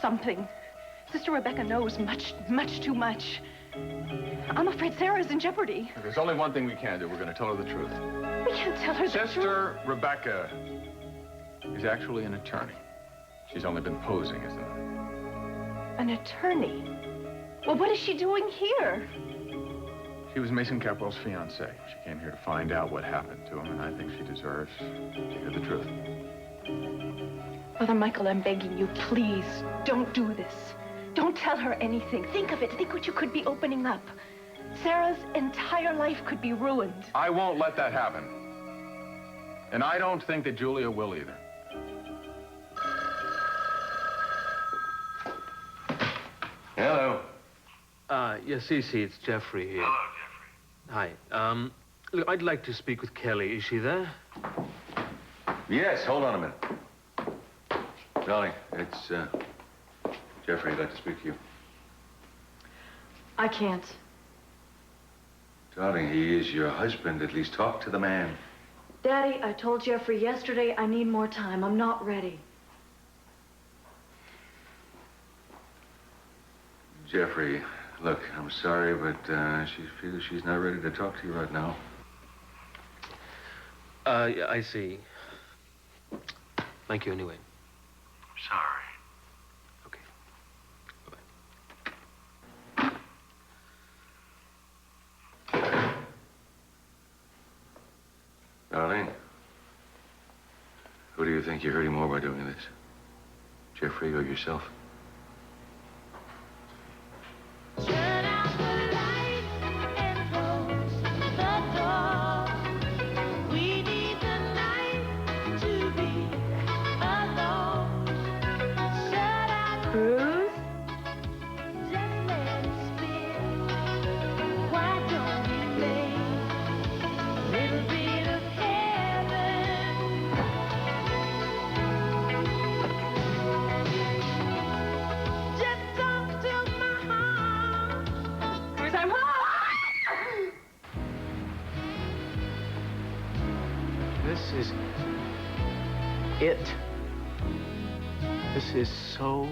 something. Sister Rebecca knows much too much. I'm afraid Sarah's in jeopardy. There's only one thing we can do. We're going to tell her the truth. We can't tell her the truth. Sister Rebecca is actually an attorney. She's only been posing as an attorney? Well, what is she doing here? She was Mason Capwell's fiancée. She came here to find out what happened to him, and I think she deserves to hear the truth. Father Michael, I'm begging you, please, don't do this. Don't tell her anything. Think of it. Think what you could be opening up. Sarah's entire life could be ruined. I won't let that happen. And I don't think that Julia will either. Hello. Yes, CC, it's Jeffrey here. Hello, Jeffrey. Hi. Look, I'd like to speak with Kelly. Is she there? Yes, hold on a minute. Darling, it's, Jeffrey, I'd like to speak to you. I can't. Darling, he is your husband. At least talk to the man. Daddy, I told Jeffrey yesterday I need more time. I'm not ready. Jeffrey, look, I'm sorry, but she feels she's not ready to talk to you right now. Yeah, I see. Thank you anyway. Sorry. Okay. Bye-bye. Darling, who do you think you're hurting more by doing this? Jeffrey or yourself? Cruz? This is it. This is so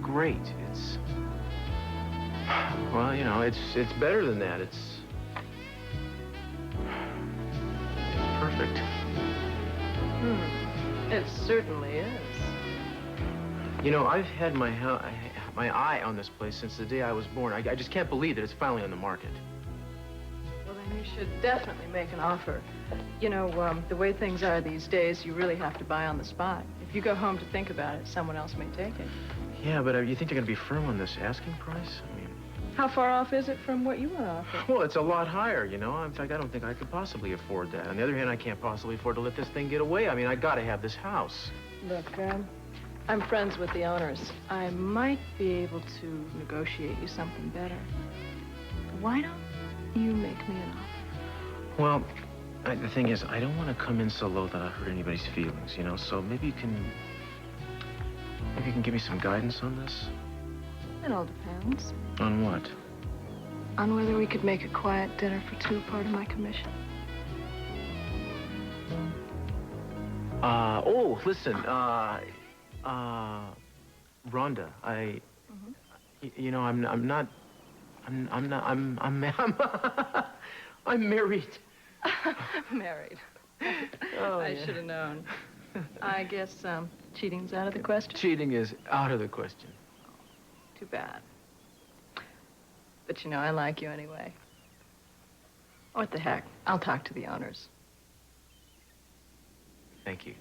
great. It's, well, you know, it's better than that. It's perfect. It certainly is. You know, I've had my eye on this place since the day I was born. I just can't believe that it's finally on the market. Well, then you should definitely make an offer. You know, the way things are these days, you really have to buy on the spot. If you go home to think about it, someone else may take it. Yeah, but you think they're going to be firm on this asking price? I mean... How far off is it from what you want to offer? Well, it's a lot higher, you know. In fact, I don't think I could possibly afford that. On the other hand, I can't possibly afford to let this thing get away. I mean, I got to have this house. Look, I'm friends with the owners. I might be able to negotiate you something better. Why don't you make me an offer? Well, the thing is, I don't want to come in so low that I hurt anybody's feelings, you know, so maybe you can give me some guidance on this? It all depends. On what? On whether we could make a quiet dinner for two part of my commission. Oh, listen, Rhonda, you know, I'm married. Married. Oh, I should have known. I guess, cheating's out of the question? Cheating is out of the question. Too bad. But, you know, I like you anyway. What the heck? I'll talk to the owners. Thank you.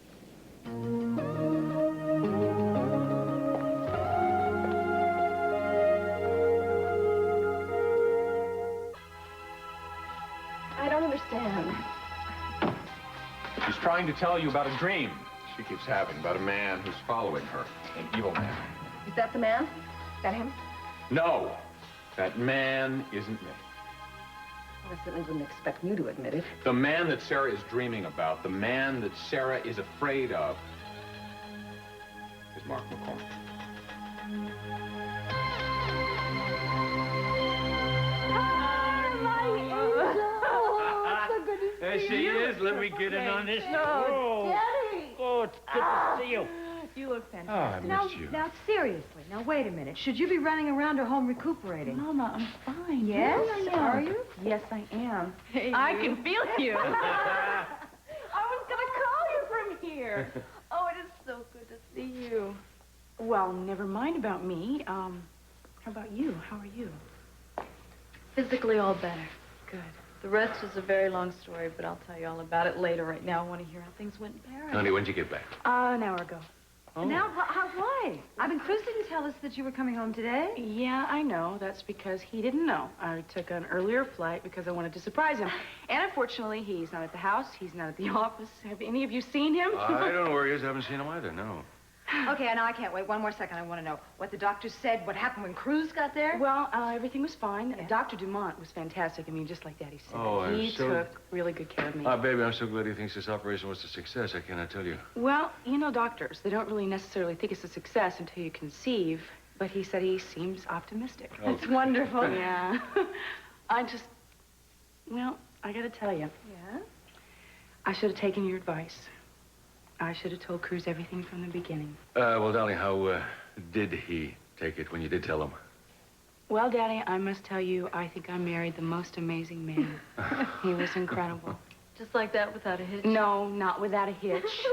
I don't understand. She's trying to tell you about a dream she keeps having about a man who's following her, an evil man. Is that the man? Is that him? No, that man isn't me. Well, I certainly wouldn't expect you to admit it. The man that Sarah is dreaming about, the man that Sarah is afraid of, is Mark McCormick. There she is. Let me get in on this. No, Daddy. Oh, it's good to see you. You look fantastic. I missed you. Now, seriously. Now, wait a minute. Should you be running around her home recuperating? Mama, I'm fine. Yes? Yeah, Are you? Yes, I am. Hey, I you. can feel you. I was going to call you from here. Oh, it is so good to see you. Well, never mind about me. How about you? How are you? Physically all better. Good. The rest is a very long story, but I'll tell you all about it later. Right now, I want to hear how things went in Paris. Honey, when'd you get back? An hour ago. Oh. Now, why? I mean, Cruz didn't tell us that you were coming home today. Yeah, I know. That's because he didn't know. I took an earlier flight because I wanted to surprise him. And unfortunately, he's not at the house. He's not at the office. Have any of you seen him? I don't know where he is. I haven't seen him either, no. Okay, now I can't wait. One more second. I want to know what the doctor said, what happened when Cruz got there. Well, everything was fine. Yeah. Dr. Dumont was fantastic. I mean, just like Daddy said. Oh, I'm he so- took really good care of me. Baby, I'm so glad he thinks this operation was a success. I cannot tell you. Well, you know doctors. They don't really necessarily think it's a success until you conceive. But he said he seems optimistic. Oh. That's wonderful. Yeah. Well, I gotta tell you. Yeah? I should have taken your advice. I should have told Cruz everything from the beginning. Well, darling, how did he take it when you did tell him? Well, Daddy, I must tell you, I think I married the most amazing man. He was incredible. Just like that without a hitch? No, not without a hitch.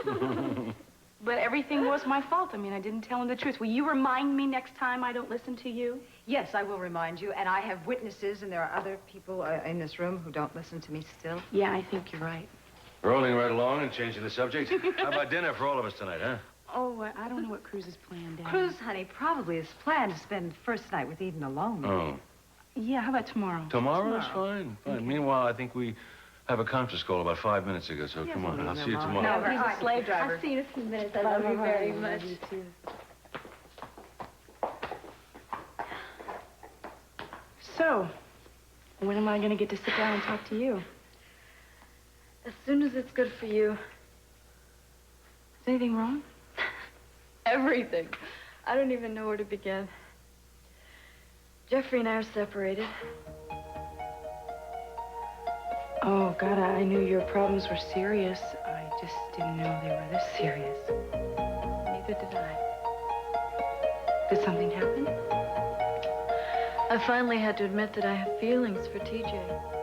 But everything was my fault. I mean, I didn't tell him the truth. Will you remind me next time I don't listen to you? Yes, I will remind you. And I have witnesses, and there are other people in this room who don't listen to me still. Yeah, I think you're right. Rolling right along and changing the subject. How about dinner for all of us tonight, huh? Oh, I don't know what Cruz has planned, Daddy. Cruz, honey, probably has planned to spend the first night with Eden alone. Oh. Yeah, how about tomorrow? Tomorrow's fine. Okay. Meanwhile, I think we have a conference call about 5 minutes ago, so come on. I'll see you tomorrow. No, he's a slave driver. I'll see you in a few minutes. I love you very much. You too. So, when am I going to get to sit down and talk to you? As soon as it's good for you. Is anything wrong? Everything. I don't even know where to begin. Jeffrey and I are separated. Oh, God, I knew your problems were serious. I just didn't know they were this serious. Neither did I. Did something happen? I finally had to admit that I have feelings for TJ.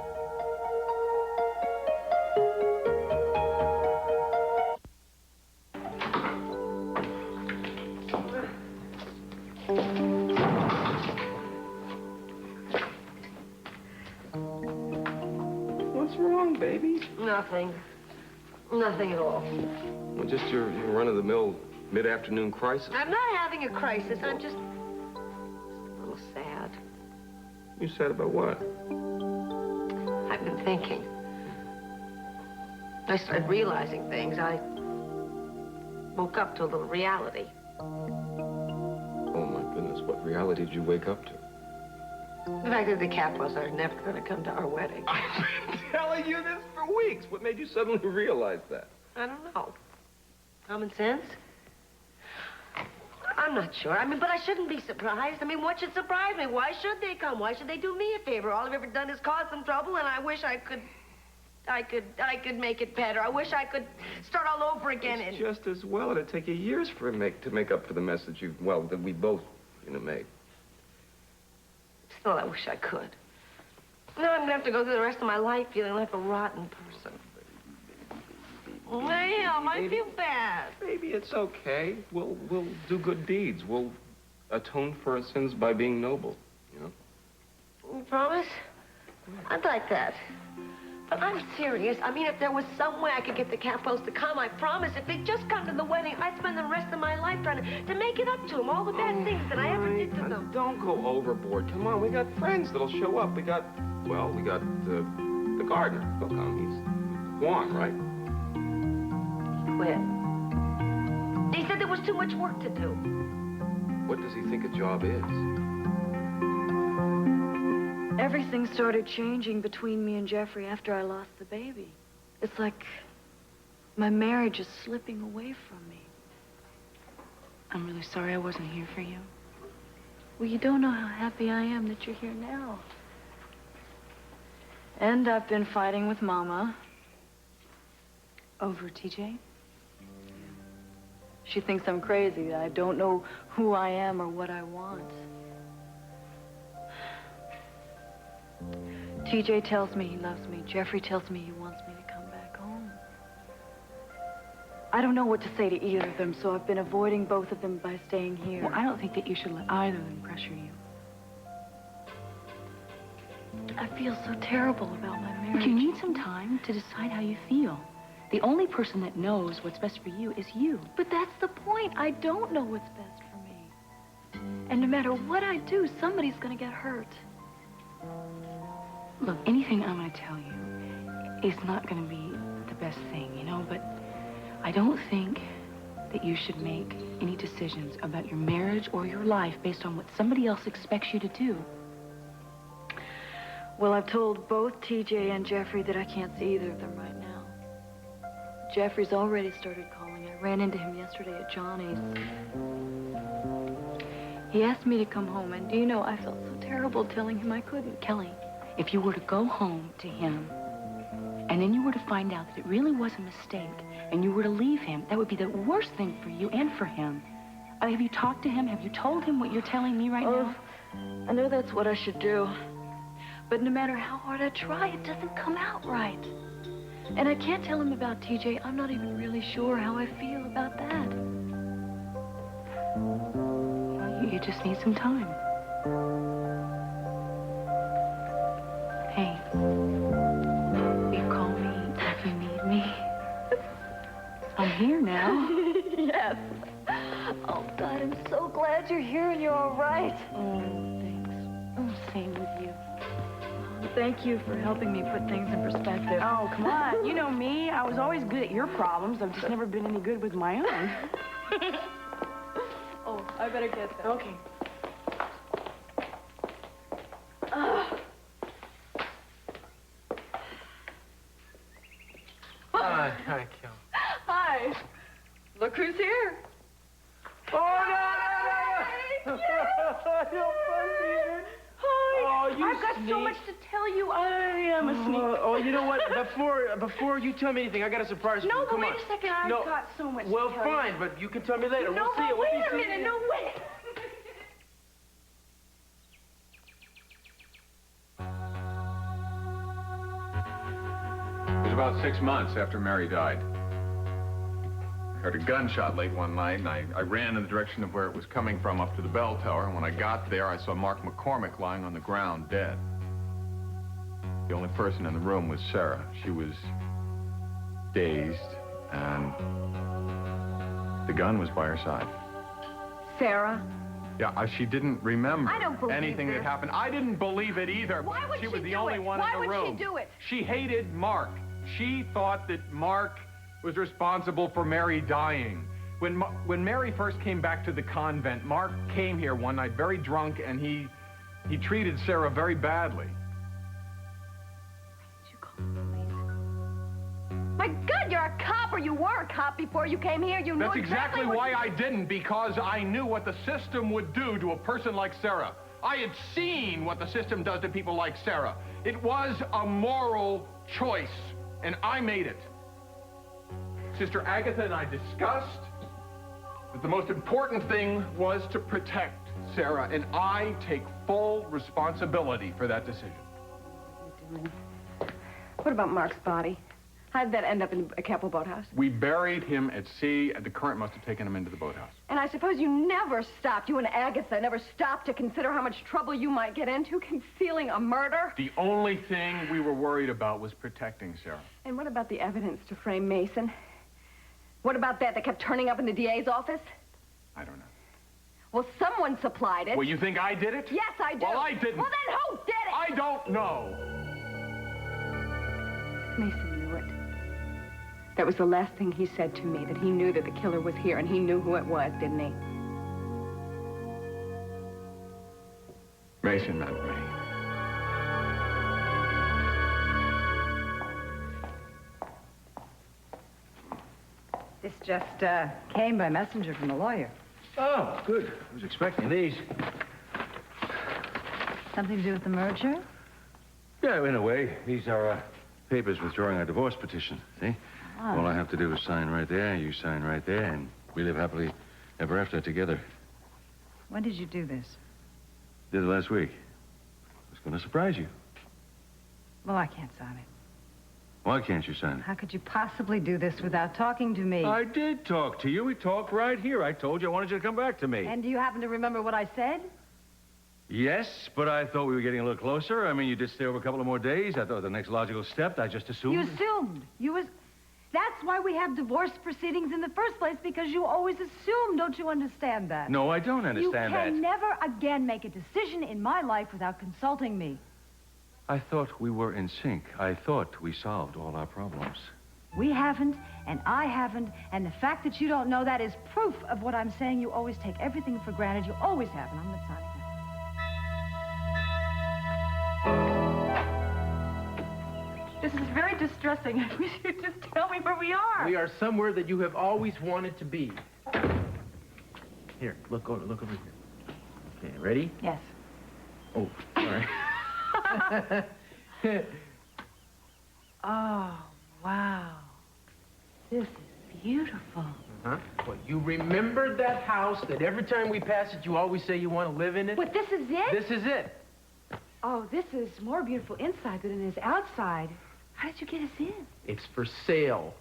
What's wrong, baby? Nothing. Nothing at all. Well, just your run-of-the-mill mid-afternoon crisis. I'm not having a crisis. I'm just a little sad. You said about what? I've been thinking. I started realizing things. I woke up to a little reality. Oh, my goodness. What reality did you wake up to? The fact that the Capos are never going to come to our wedding. I've been telling you this for weeks. What made you suddenly realize that? I don't know. Common sense? I'm not sure. I mean, but I shouldn't be surprised. I mean, what should surprise me? Why should they come? Why should they do me a favor? All I've ever done is cause them trouble, and I wish I could make it better. I wish I could start all over again. It's just as well. It'd take you years to make up for the mess that that we both, made. Still, I wish I could. Now I'm gonna have to go through the rest of my life feeling like a rotten person. Ma'am, I feel bad. Baby, it's okay. We'll do good deeds. We'll atone for our sins by being noble, You promise? I'd like that. But I'm serious. I mean, if there was some way I could get the Capos to come, I promise. If they'd just come to the wedding, I'd spend the rest of my life trying to make it up to them. All the bad things that I ever did to them. Don't go overboard. Come on, we got friends that'll show up. We got the gardener. He'll come. He's Juan, right? Quit. He said there was too much work to do. What does he think a job is? Everything started changing between me and Jeffrey after I lost the baby. It's like my marriage is slipping away from me. I'm really sorry I wasn't here for you. Well, you don't know how happy I am that you're here now. And I've been fighting with Mama. Over TJ? She thinks I'm crazy, that I don't know who I am or what I want. TJ tells me he loves me. Jeffrey tells me he wants me to come back home. I don't know what to say to either of them, so I've been avoiding both of them by staying here. Well, I don't think that you should let either of them pressure you. I feel so terrible about my marriage. But you need some time to decide how you feel. The only person that knows what's best for you is you. But that's the point. I don't know what's best for me. And no matter what I do, somebody's gonna get hurt. Look, anything I'm gonna tell you is not gonna be the best thing, you know, but I don't think that you should make any decisions about your marriage or your life based on what somebody else expects you to do. Well, I've told both TJ and Jeffrey that I can't see either of them right now. Jeffrey's already started calling. I ran into him yesterday at Johnny's. He asked me to come home, and do you know, I felt so terrible telling him I couldn't. Kelly, if you were to go home to him, and then you were to find out that it really was a mistake, and you were to leave him, that would be the worst thing for you and for him. Have you talked to him? Have you told him what you're telling me right now? I know that's what I should do. But no matter how hard I try, it doesn't come out right. And I can't tell him about TJ. I'm not even really sure how I feel about that. Well, you just need some time. Hey, will you call me if you need me? I'm here now. Yes. Oh, God, I'm so glad you're here and you're all right. Oh, thanks. Oh, same with you. Thank you for helping me put things in perspective. Oh, come on. You know me. I was always good at your problems. I've just never been any good with my own. Oh, I better get that. Okay. Hi, Kel. Hi. Look who's here. Oh, no! You're funny. Hi. Oh, you I've got so sneak. much to tell you. I am a sneak. Oh, you know what? Before you tell me anything, I got a surprise for you. No, but Come wait on. a second. I've got so much Well, to tell fine, you. but you can tell me later. No, we'll see it. wait We'll a be minute. No, wait. It was about 6 months after Mary died. I heard a gunshot late one night, and I ran in the direction of where it was coming from up to the bell tower. And when I got there, I saw Mark McCormick lying on the ground, dead. The only person in the room was Sarah. She was dazed, and the gun was by her side. Sarah? Yeah, she didn't remember I don't believe anything this. that happened. I didn't believe it either. Why would she was she the do only it? one Why in the would she room. do it? She hated Mark. She thought that Mark was responsible for Mary dying. When Mary first came back to the convent, Mark came here one night very drunk, and he treated Sarah very badly. Did you call the police? My God, you're a cop, or you were a cop before you came here. You knew That's exactly what why I didn't, because I knew what the system would do to a person like Sarah. I had seen what the system does to people like Sarah. It was a moral choice, and I made it. Sister Agatha and I discussed that the most important thing was to protect Sarah, and I take full responsibility for that decision. What about Mark's body? How did that end up in a Keppel boathouse? We buried him at sea, and the current must have taken him into the boathouse. And I suppose you never stopped, you and Agatha never stopped to consider how much trouble you might get into concealing a murder? The only thing we were worried about was protecting Sarah. And what about the evidence to frame Mason? What about that kept turning up in the DA's office? I don't know. Well, someone supplied it. Well, you think I did it? Yes, I do. Well, I didn't. Well, then who did it? I don't know. Mason knew it. That was the last thing he said to me, that he knew that the killer was here, and he knew who it was, didn't he? Mason meant me. This just came by messenger from the lawyer. Oh, good. I was expecting these. Something to do with the merger? Yeah, in a way. These are papers withdrawing our divorce petition, see? Oh. All I have to do is sign right there, you sign right there, and We live happily ever after together. When did you do this? Did it last week. I was going to surprise you. Well, I can't sign it. Why can't you sign it? How could you possibly do this without talking to me? I did talk to you. We talked right here. I told you I wanted you to come back to me. And do you happen to remember what I said? Yes, but I thought we were getting a little closer. I mean, you did stay over a couple of more days. I thought the next logical step, I just assumed. You assumed. That's why we have divorce proceedings in the first place, because you always assume. Don't you understand that? No, I don't understand that. You can never again make a decision in my life without consulting me. I thought we were in sync. I thought we solved all our problems. We haven't, and I haven't, and the fact that you don't know that is proof of what I'm saying. You always take everything for granted. You always have, and I'm not signing that. This is very distressing. I wish you'd just tell me where we are. We are somewhere that you have always wanted to be. Here, look over here. Okay, ready? Yes. Oh, sorry. Oh, wow. This is beautiful. Huh? Well, you remembered that house that every time we pass it, you always say you want to live in it? But this is it? This is it. Oh, this is more beautiful inside than it is outside. How did you get us in? It's for sale.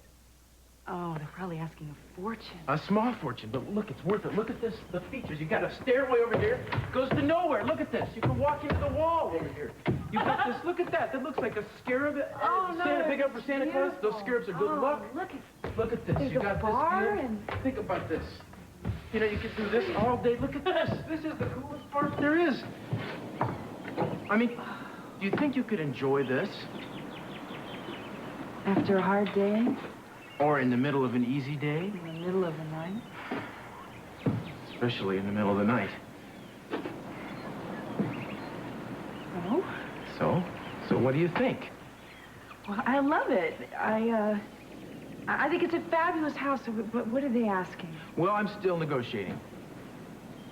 Oh, they're probably asking a fortune. A small fortune, but look, it's worth it. Look at this, the features. You got a stairway over here. Goes to nowhere. Look at this. You can walk into the wall over here. You got this. Look at that. That looks like a scarab. Oh, no, Santa, pick up for Santa Claus. Those scarabs are good luck. Look at this. There's You got a bar this. and... Think about this. You know, you could do this all day. Look at this. This is the coolest part there is. I mean, do you think you could enjoy this? After a hard day? Or in the middle of an easy day? In the middle of the night? Especially in the middle of the night. Oh? So what do you think? Well, I love it. I think it's a fabulous house. But what are they asking? Well, I'm still negotiating.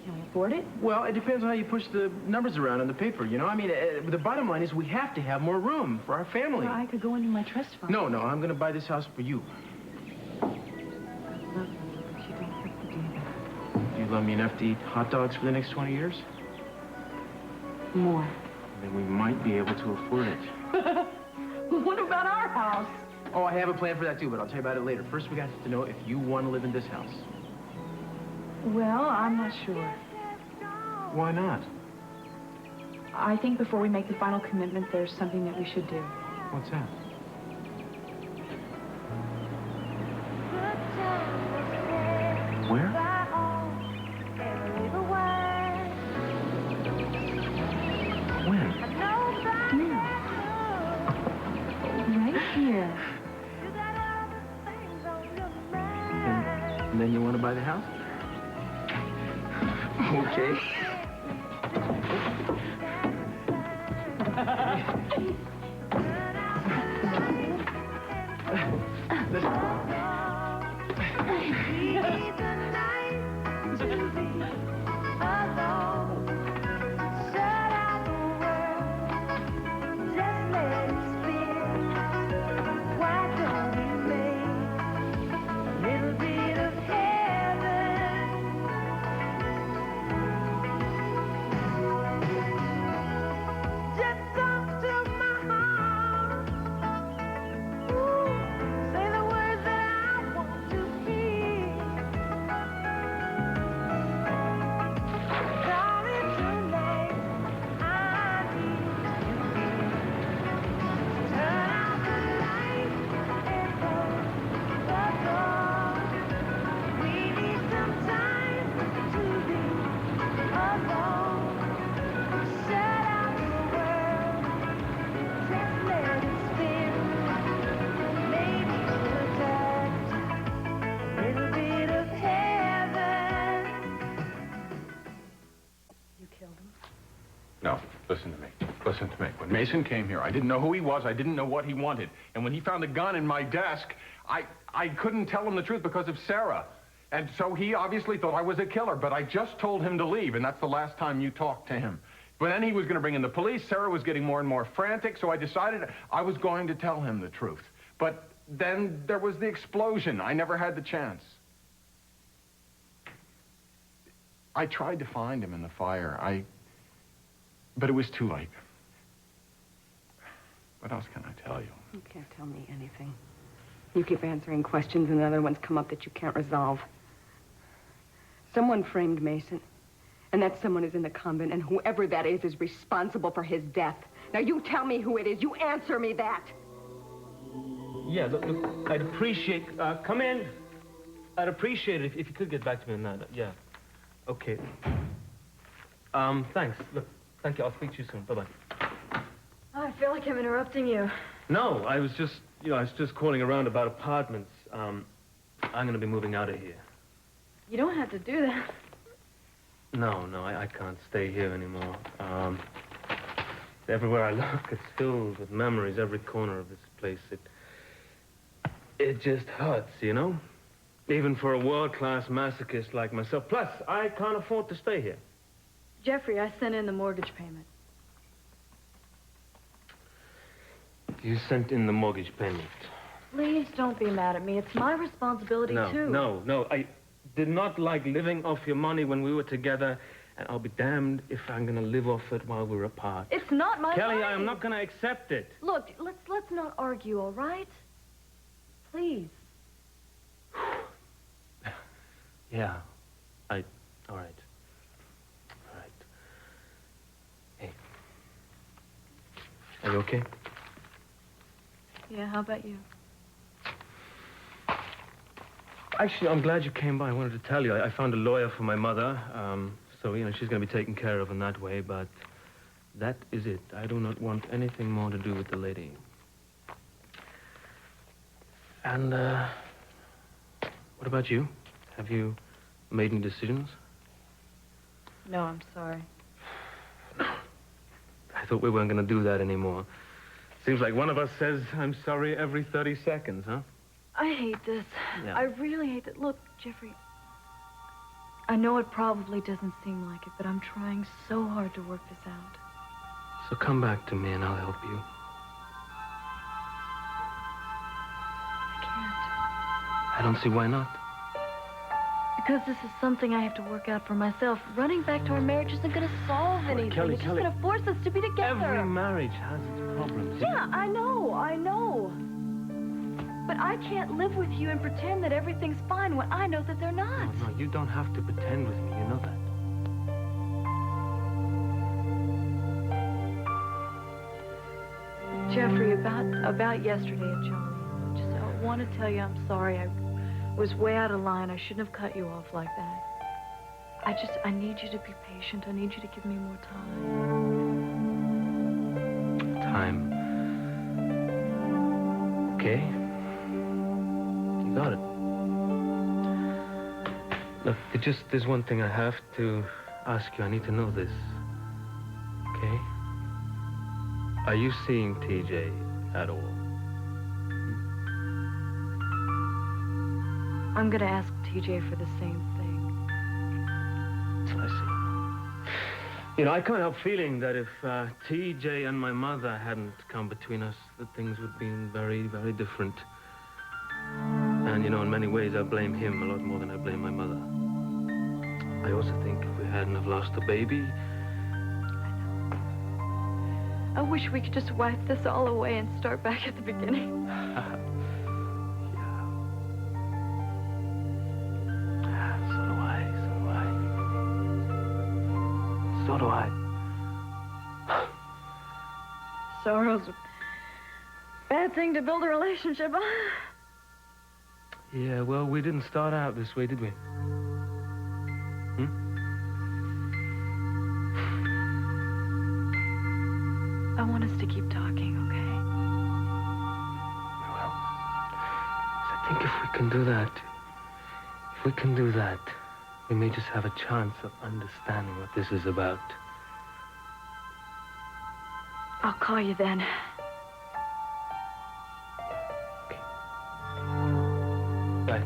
Can we afford it? Well, it depends on how you push the numbers around on the paper, you know? I mean, the bottom line is we have to have more room for our family. Well, I could go into my trust fund. No, I'm going to buy this house for you. I love you, but you don't have to do that. You love me enough to eat hot dogs for the next 20 years? More. Then we might be able to afford it. What about our house? Oh, I have a plan for that, too, but I'll tell you about it later. First, we got to know if you want to live in this house. Well, I'm not sure. Why not? I think before we make the final commitment, there's something that we should do. What's that? Where? When? Right here. And then you want to buy the house? Okay. No, listen to me. Listen to me. When Mason came here, I didn't know who he was. I didn't know what he wanted. And when he found a gun in my desk, I couldn't tell him the truth because of Sarah. And so he obviously thought I was a killer, but I just told him to leave, and that's the last time you talked to him. But then he was going to bring in the police. Sarah was getting more and more frantic, so I decided I was going to tell him the truth. But then there was the explosion. I never had the chance. I tried to find him in the fire. But it was too late. What else can I tell you? You can't tell me anything. You keep answering questions and other ones come up that you can't resolve. Someone framed Mason, and that someone is in the convent, and whoever that is responsible for his death. Now, you tell me who it is. You answer me that. Yeah, look, I'd appreciate... come in. I'd appreciate it if you could get back to me on that. Yeah. Okay. Thanks. Look, thank you. I'll speak to you soon. Bye-bye. Oh, I feel like I'm interrupting you. No, I was just, I was just calling around about apartments. I'm going to be moving out of here. You don't have to do that. No, I can't stay here anymore. Everywhere I look, it's filled with memories. Every corner of this place, it just hurts, you know? Even for a world-class masochist like myself. Plus, I can't afford to stay here. Jeffrey, I sent in the mortgage payment. You sent in the mortgage payment? Please don't be mad at me. It's my responsibility, too. No. I did not like living off your money when we were together, and I'll be damned if I'm going to live off it while we're apart. It's not my Kelly, money. I'm not going to accept it. Look, let's not argue, all right? Please. Yeah. All right. All right. Hey. Are you okay? Yeah, how about you? Actually, I'm glad you came by. I wanted to tell you. I found a lawyer for my mother. So, she's going to be taken care of in that way, but that is it. I do not want anything more to do with the lady. And, what about you? Have you made any decisions? No, I'm sorry. I thought we weren't going to do that anymore. Seems like one of us says, I'm sorry, every 30 seconds, huh? I hate this. Yeah. I really hate it. Look, Jeffrey, I know it probably doesn't seem like it, but I'm trying so hard to work this out. So come back to me and I'll help you. I can't. I don't see why not. Because this is something I have to work out for myself. Running back to our marriage isn't going to solve anything. Kelly, it's just going to force us to be together. Every marriage has its problems. Yeah, I know. But I can't live with you and pretend that everything's fine when I know that they're not. No, you don't have to pretend with me. You know that. Jeffrey, about yesterday at Johnny's, I want to tell you I'm sorry. I was way out of line. I shouldn't have cut you off like that. I need you to be patient. I need you to give me more time. Time. Okay. You got it. Look, there's one thing I have to ask you. I need to know this. Okay? Are you seeing TJ at all? I'm gonna ask TJ for the same thing. I see. I can't help feeling that if TJ and my mother hadn't come between us, that things would have been very, very different. And, in many ways, I blame him a lot more than I blame my mother. I also think if we hadn't have lost the baby... I wish we could just wipe this all away and start back at the beginning. So do I. Sorrow's a bad thing to build a relationship on. Yeah, well, we didn't start out this way, did we? I want us to keep talking, okay? Well, I think if we can do that, we may just have a chance of understanding what this is about. I'll call you then. Okay. Bye.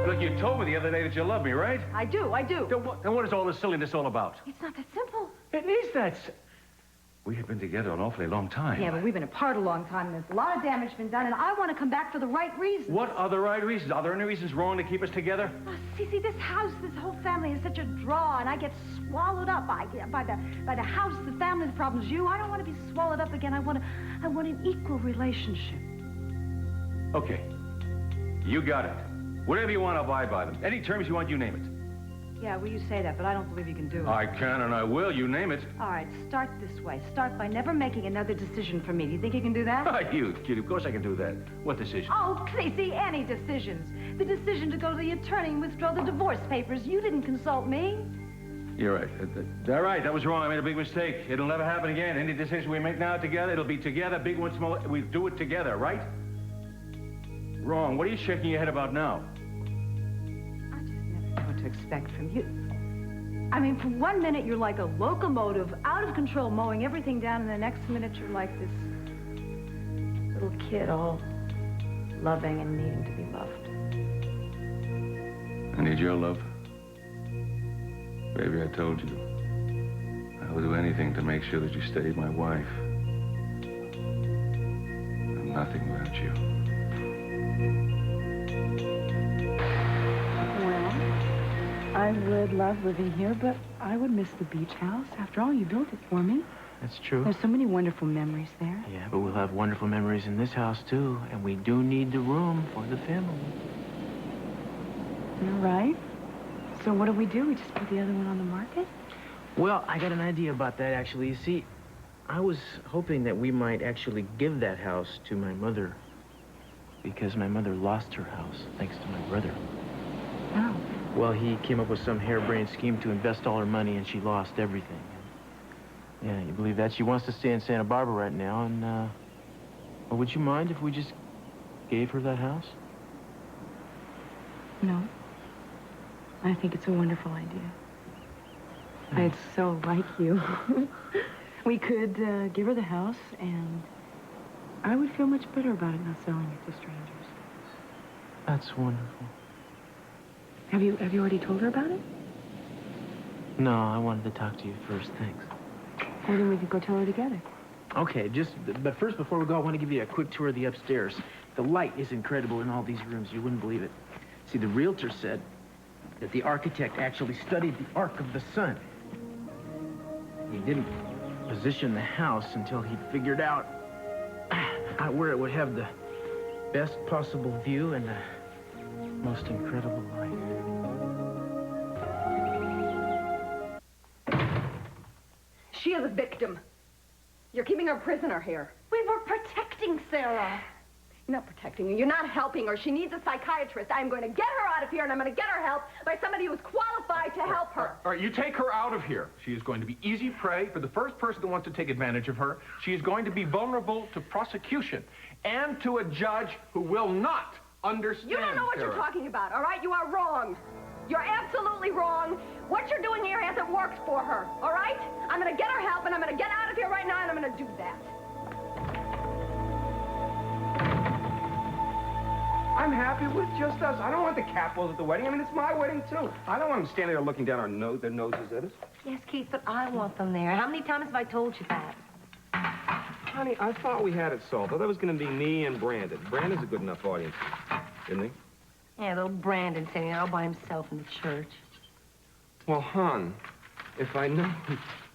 Look, you told me the other day that you love me, right? I do. Then what is all this silliness all about? It's not that simple. It is that... We had been together an awfully long time. Yeah, but we've been apart a long time, and there's a lot of damage been done, and I want to come back for the right reasons. What are the right reasons? Are there any reasons wrong to keep us together? Oh, Sisi, this house, this whole family is such a draw, and I get swallowed up by the house, the family, the problems. I don't want to be swallowed up again. I want an equal relationship. Okay. You got it. Whatever you want, I'll abide by them. Any terms you want, you name it. Yeah, well, you say that, but I don't believe you can do it. I can and I will. You name it. All right, start this way. Start by never making another decision for me. Do you think you can do that? You kid, of course I can do that. What decision? Oh, Sisi, any decisions. The decision to go to the attorney and withdraw the divorce papers. You didn't consult me. You're right. All right, that was wrong. I made a big mistake. It'll never happen again. Any decision we make now together, it'll be together, big one, small. We do it together, right? Wrong. What are you shaking your head about now? What to expect from you. I mean, for 1 minute, you're like a locomotive, out of control, mowing everything down, and the next minute, you're like this little kid, all loving and needing to be loved. I need your love. Baby, I told you. I will do anything to make sure that you stay my wife. And nothing without you. I would love living here, but I would miss the beach house. After all, you built it for me. That's true. There's so many wonderful memories there. Yeah, but we'll have wonderful memories in this house, too. And we do need the room for the family. All right. So what do? We just put the other one on the market? Well, I got an idea about that, actually. You see, I was hoping that we might actually give that house to my mother. Because my mother lost her house, thanks to my brother. Oh. Well, he came up with some harebrained scheme to invest all her money, and she lost everything. Yeah, you believe that? She wants to stay in Santa Barbara right now, and, well, would you mind if we just gave her that house? No. I think it's a wonderful idea. I'd so like you. We could give her the house, and I would feel much better about it not selling it to strangers. That's wonderful. Have you already told her about it? No, I wanted to talk to you first, thanks. Well, then we could go tell her together. Okay, but first, before we go, I want to give you a quick tour of the upstairs. The light is incredible in all these rooms. You wouldn't believe it. See, the realtor said that the architect actually studied the arc of the sun. He didn't position the house until he figured out where it would have the best possible view and the most incredible light. She is a victim. You're keeping her prisoner here. We were protecting Sarah. You're not protecting her. You're not helping her. She needs a psychiatrist. I'm going to get her out of here, and I'm going to get her help by somebody who's qualified to help her. All right, you take her out of here. She is going to be easy prey for the first person that wants to take advantage of her. She is going to be vulnerable to prosecution and to a judge who will not understand. You don't know what you're talking about, all right? You are wrong. You're absolutely wrong. What you're doing here hasn't worked for her, all right? I'm going to get her help, and I'm going to get out of here right now, and I'm going to do that. I'm happy with just us. I don't want the Capos at the wedding. I mean, it's my wedding, too. I don't want them standing there looking down their noses at us. Yes, Keith, but I want them there. How many times have I told you that? Honey, I thought we had it solved. I thought it was going to be me and Brandon. Brandon's a good enough audience, isn't he? Yeah, little Brandon sitting there all by himself in the church. Well, hon, if I knew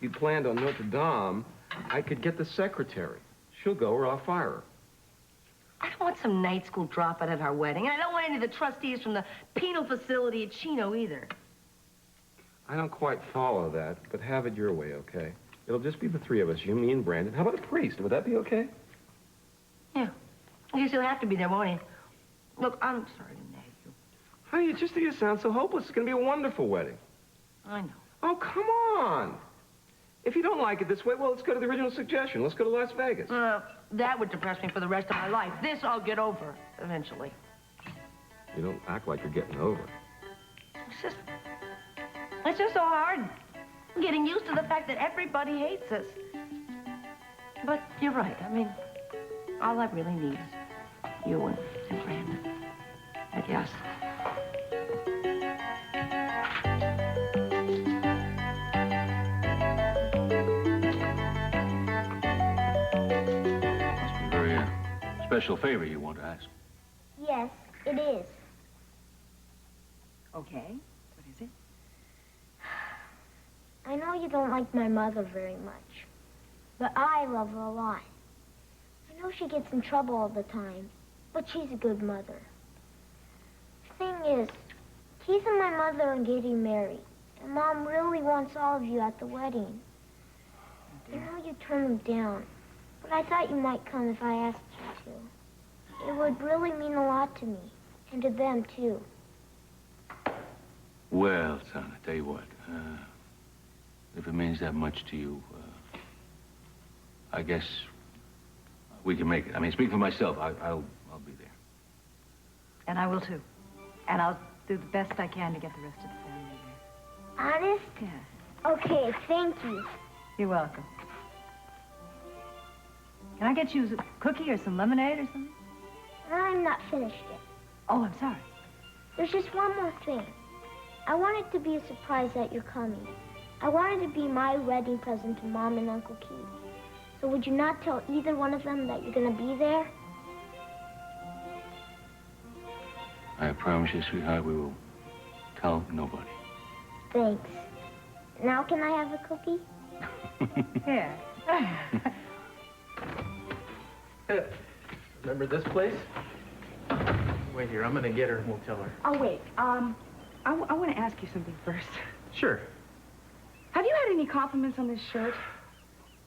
you planned on Notre Dame, I could get the secretary. She'll go or I'll fire her. I don't want some night school dropout at our wedding, and I don't want any of the trustees from the penal facility at Chino either. I don't quite follow that, but have it your way, okay? It'll just be the three of us, you, me, and Brandon. How about a priest? Would that be okay? Yeah. I guess he'll have to be there, won't he? Look, I'm sorry to nag you. Honey, you sound so hopeless. It's going to be a wonderful wedding. I know. Oh, come on. If you don't like it this way, well, let's go to the original suggestion. Let's go to Las Vegas. That would depress me for the rest of my life. This I'll get over, eventually. You don't act like you're getting over. It's just so hard getting used to the fact that everybody hates us. But you're right. I mean, all I really need is you and Brandon. I guess. special favor you want to ask. Yes, it is. Okay. What is it? I know you don't like my mother very much, but I love her a lot. I know she gets in trouble all the time, but she's a good mother. The thing is, Keith and my mother are getting married, and Mom really wants all of you at the wedding. I know you turned them down, but I thought you might come if I asked you to. It would really mean a lot to me, and to them, too. Well, son, I tell you what, if it means that much to you, I guess we can make it. I mean, speak for myself, I'll be there. And I will, too. And I'll do the best I can to get the rest of the family there. Honest? Yeah. Okay, thank you. You're welcome. Can I get you a cookie or some lemonade or something? I'm not finished yet. Oh, I'm sorry. There's just one more thing. I want it to be a surprise that you're coming. I want it to be my wedding present to Mom and Uncle Keith. So would you not tell either one of them that you're going to be there? I promise you, sweetheart, we will tell nobody. Thanks. Now can I have a cookie? Here. Remember this place? Wait here, I'm gonna get her and we'll tell her. Oh, wait. I want to ask you something first. Sure. Have you had any compliments on this shirt?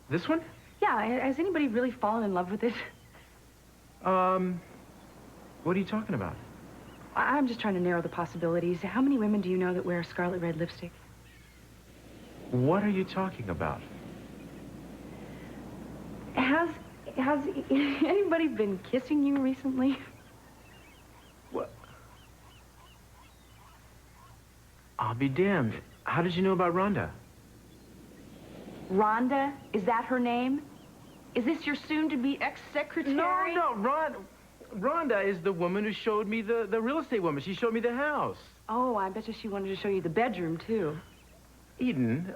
This one? Yeah, has anybody really fallen in love with it? What are you talking about? I'm just trying to narrow the possibilities. How many women do you know that wear scarlet red lipstick? What are you talking about? Has anybody been kissing you recently? What? I'll be damned. How did you know about Rhonda? Rhonda? Is that her name? Is this your soon-to-be ex-secretary? No, Rhonda is the woman who showed me the real estate woman. She showed me the house. Oh, I bet you she wanted to show you the bedroom, too. Eden.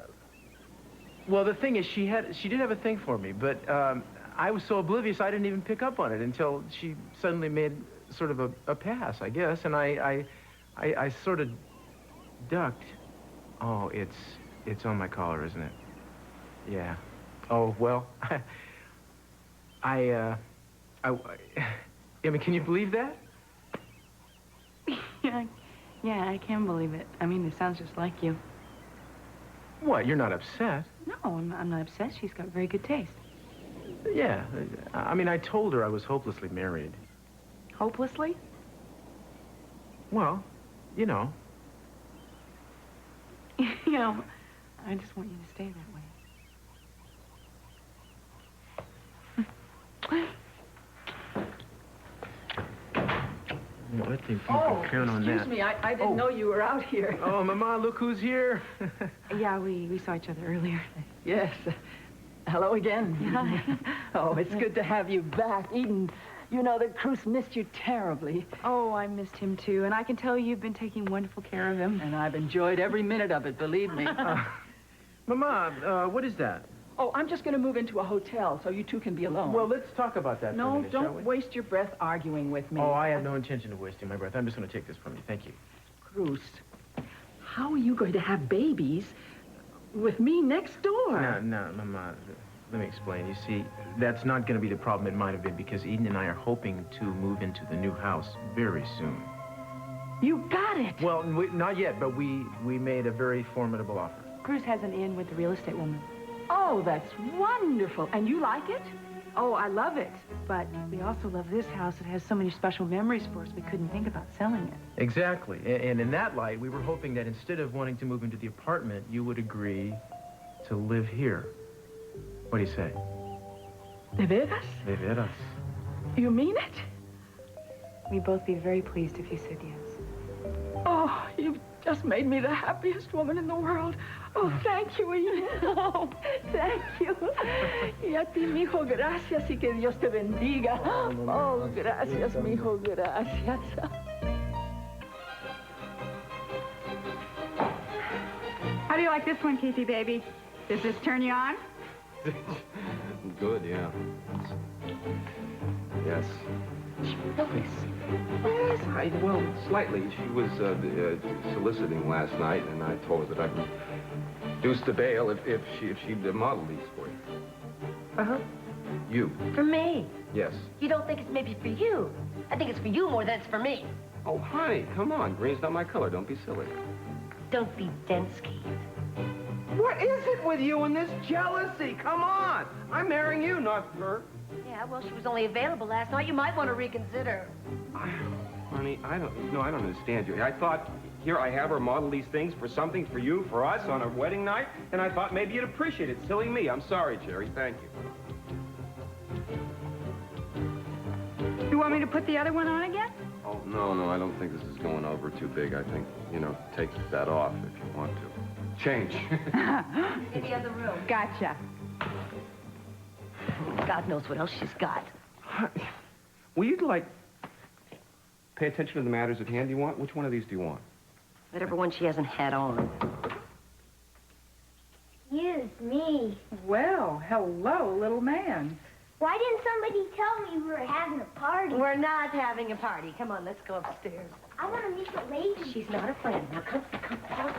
Well, the thing is, she did have a thing for me, but I was so oblivious I didn't even pick up on it until she suddenly made sort of a pass, I guess, and I sort of ducked. Oh, it's on my collar, isn't it? Yeah. Oh, well, I mean, can you believe that? Yeah, I can believe it. I mean, it sounds just like you. What, you're not upset? No, I'm not upset. She's got very good taste. Yeah, I mean, I told her I was hopelessly married. Hopelessly? Well, you know. You know, I just want you to stay that way. Well, I think you can count on that. Excuse me, I didn't know you were out here. Oh, Mama, look who's here. Yeah, we saw each other earlier. Yes. Hello again. Hi. Oh, it's good to have you back. Eden, you know that Cruz missed you terribly. Oh, I missed him, too. And I can tell you've been taking wonderful care of him. And I've enjoyed every minute of it, believe me. Mama, what is that? Oh, I'm just going to move into a hotel so you two can be alone. Well, let's talk about that for a minute, shall we? Don't waste your breath arguing with me. Oh, I have no intention of wasting my breath. I'm just going to take this from you. Thank you. Cruz, how are you going to have babies with me next door? No, Mama, let me explain. You see, that's not going to be the problem it might have been because Eden and I are hoping to move into the new house very soon. You got it. Well, not yet, but we made a very formidable offer. Cruz has an in with the real estate woman. Oh, that's wonderful. And you like it? Oh, I love it. But we also love this house. It has so many special memories for us, we couldn't think about selling it. Exactly. And in that light, we were hoping that instead of wanting to move into the apartment, you would agree to live here. What do you say? De veras? De veras. You mean it? We'd both be very pleased if you said yes. Oh, you've just made me the happiest woman in the world. Oh, thank you, Eden. Oh, thank you. Y a ti, mijo, gracias y que Dios te bendiga. Oh, gracias, mijo, gracias. How do you like this one, Keithy, baby? Does this turn you on? Good, yeah. Yes. Jealous? Yes, well, slightly. She was soliciting last night, and I told her that I'd reduce the bail if she'd model these for you. Uh-huh. You. For me? Yes. You don't think it's maybe for you? I think it's for you more than it's for me. Oh, honey, come on. Green's not my color. Don't be silly. Don't be dense, Keith. What is it with you and this jealousy? Come on. I'm marrying you, not her. Yeah, well, she was only available last night. You might want to reconsider. Honey, I don't understand you. I thought, here, I have her model these things for something for you, for us, on our wedding night, and I thought maybe you'd appreciate it. Silly me. I'm sorry, Jerry. Thank you. You want me to put the other one on again? Oh, no, I don't think this is going over too big. I think, take that off if you want to. Change. In the other room. Gotcha. God knows what else she's got. Will you, pay attention to the matters at hand? Which one of these do you want? Whatever one she hasn't had on. Excuse me. Well, hello, little man. Why didn't somebody tell me we were having a party? We're not having a party. Come on, let's go upstairs. I want to meet the lady. She's not a friend. Now come down.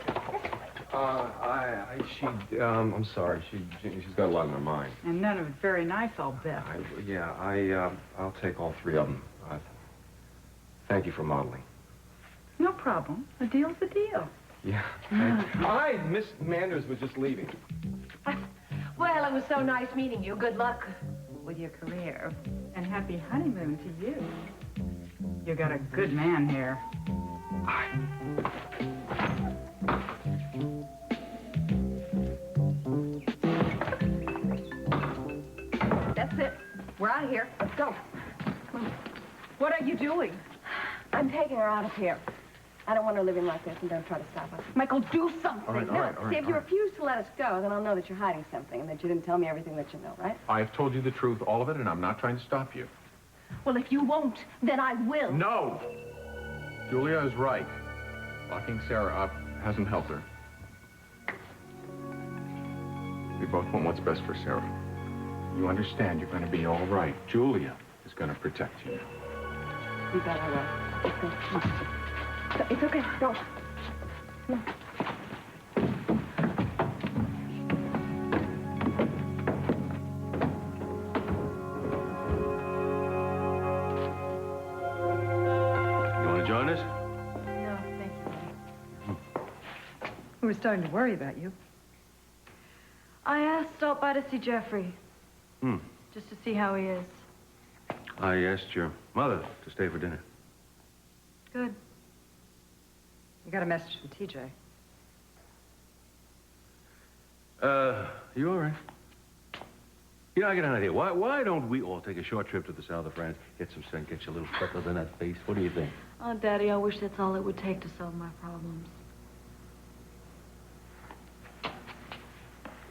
I'm sorry. She's got a lot on her mind. And none of it very nice, I'll bet. I'll take all three of them. Thank you for modeling. No problem. A deal's a deal. Yeah. Hi, Miss Manders was just leaving. Well, it was so nice meeting you. Good luck with your career. And happy honeymoon to you. You got a good man here. That's it. We're out of here. Let's go. What are you doing? I'm taking her out of here. I don't want her living like this, and don't try to stop us. Michael, do something. All right. See, if you refuse to let us go, then I'll know that you're hiding something and that you didn't tell me everything that you know, right? I've told you the truth, all of it, and I'm not trying to stop you. Well, if you won't, then I will. No! Julia is right. Locking Sarah up hasn't helped her. We both want what's best for Sarah. You understand you're going to be all right. Julia is going to protect you. You bet I will. Let's go. Come on. It's okay. Go. Come on. You want to join us? No, thank you. We were starting to worry about you. I asked stop by to see Jeffrey. Just to see how he is. I asked your mother to stay for dinner. Good. You got a message from TJ. You all right? I get an idea. Why don't we all take a short trip to the south of France, get some sun, get you a little freckles on that face? What do you think? Oh, Daddy, I wish that's all it would take to solve my problems.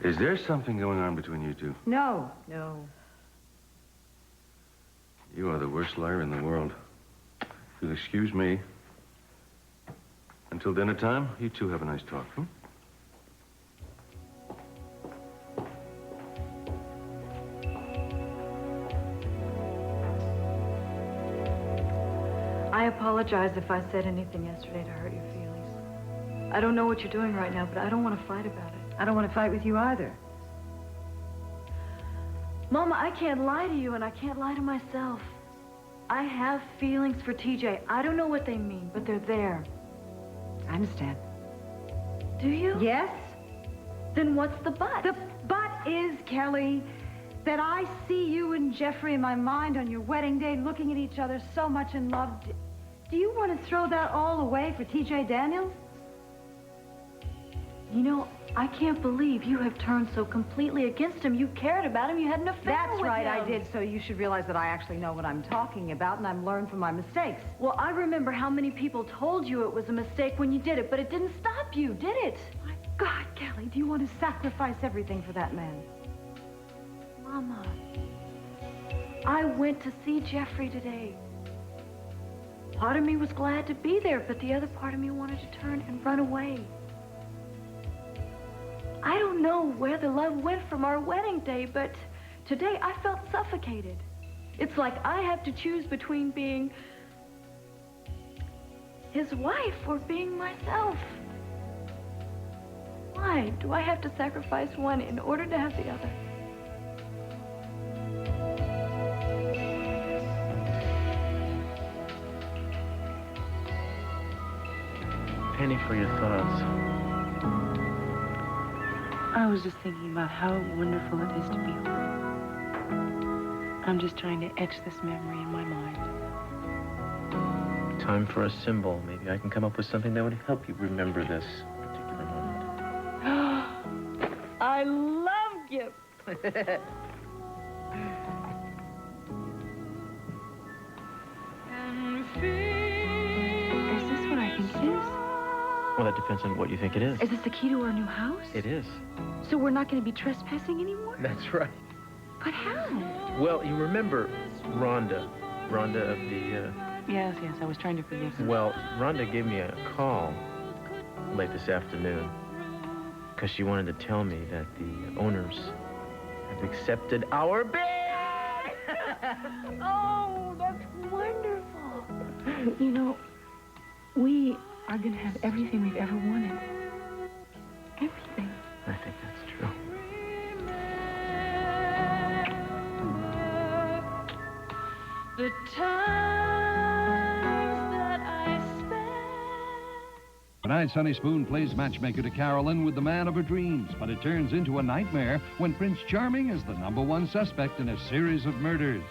Is there something going on between you two? No. You are the worst liar in the world. If you'll excuse me. Until dinner time, you two have a nice talk, I apologize if I said anything yesterday to hurt your feelings. I don't know what you're doing right now, but I don't want to fight about it. I don't want to fight with you either. Mama, I can't lie to you, and I can't lie to myself. I have feelings for TJ. I don't know what they mean, but they're there. I understand. Do you? Yes. Then what's the but? The but is, Kelly, that I see you and Jeffrey in my mind on your wedding day looking at each other so much in love. Do you want to throw that all away for TJ Daniels? You know, I can't believe you have turned so completely against him. You cared about him. You had an affair That's with right, him. I did. So you should realize that I actually know what I'm talking about, and I've learned from my mistakes. Well, I remember how many people told you it was a mistake when you did it, but it didn't stop you, did it? My God, Kelly, do you want to sacrifice everything for that man? Mama, I went to see Jeffrey today. Part of me was glad to be there, but the other part of me wanted to turn and run away. I don't know where the love went from our wedding day, but today I felt suffocated. It's like I have to choose between being his wife or being myself. Why do I have to sacrifice one in order to have the other? Penny, for your thoughts. I was just thinking about how wonderful it is to be home. I'm just trying to etch this memory in my mind. Time for a symbol. Maybe I can come up with something that would help you remember this particular moment. I love gifts. Is this what I think it is? Well, that depends on what you think it is. Is this the key to our new house? It is. So we're not going to be trespassing anymore? That's right. But how? Well, you remember Rhonda of the, Yes, I was trying to forget her. Well, Rhonda gave me a call late this afternoon because she wanted to tell me that the owners have accepted our bid! Oh, that's wonderful. You know, we are going to have everything we've ever wanted. Everything. I think that's true. The times that I spent. Tonight, Sonny Spoon plays matchmaker to Carolyn with the man of her dreams, but it turns into a nightmare when Prince Charming is the #1 suspect in a series of murders.